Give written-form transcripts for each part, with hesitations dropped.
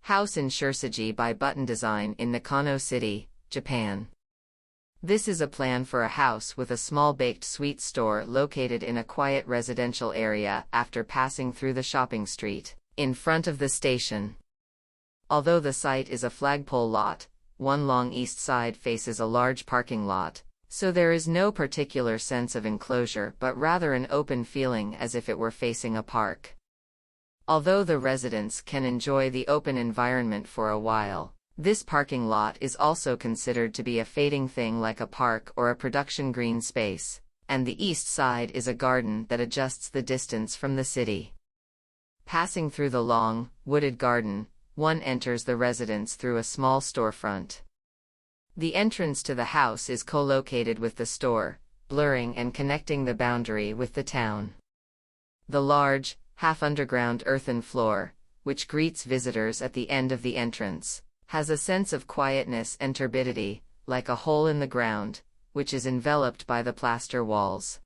House in Shirsagi by Buttondesign in Nakano City, Japan. This is a plan for a house with a small baked sweet store located in a quiet residential area after passing through the shopping street, in front of the station. Although the site is a flagpole lot, one long east side faces a large parking lot, so there is no particular sense of enclosure but rather an open feeling as if it were facing a park. Although the residents can enjoy the open environment for a while, this parking lot is also considered to be a fading thing like a park or a production green space, and the east side is a garden that adjusts the distance from the city. Passing through the long, wooded garden, one enters the residence through a small storefront. The entrance to the house is co-located with the store, blurring and connecting the boundary with the town. The large, half-underground earthen floor, which greets visitors at the end of the entrance, has a sense of quietness and turbidity, like a hole in the ground, which is enveloped by the plaster walls.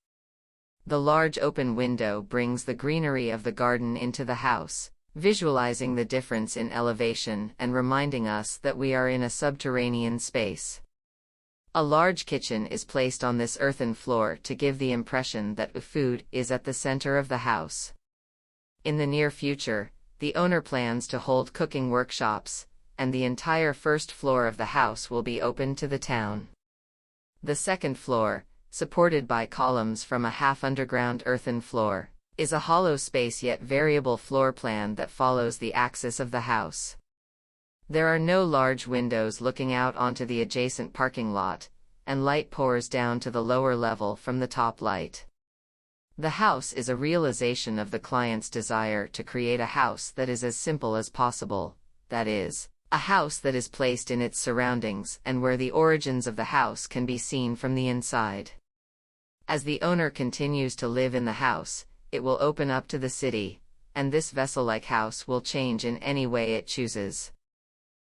The large open window brings the greenery of the garden into the house, visualizing the difference in elevation and reminding us that we are in a subterranean space. A large kitchen is placed on this earthen floor to give the impression that food is at the center of the house. In the near future, the owner plans to hold cooking workshops, and the entire first floor of the house will be open to the town. The second floor, supported by columns from a half-underground earthen floor, is a hollow space yet variable floor plan that follows the axis of the house. There are no large windows looking out onto the adjacent parking lot, and light pours down to the lower level from the top light. The house is a realization of the client's desire to create a house that is as simple as possible, that is, a house that is placed in its surroundings and where the origins of the house can be seen from the inside. As the owner continues to live in the house, it will open up to the city, and this vessel-like house will change in any way it chooses.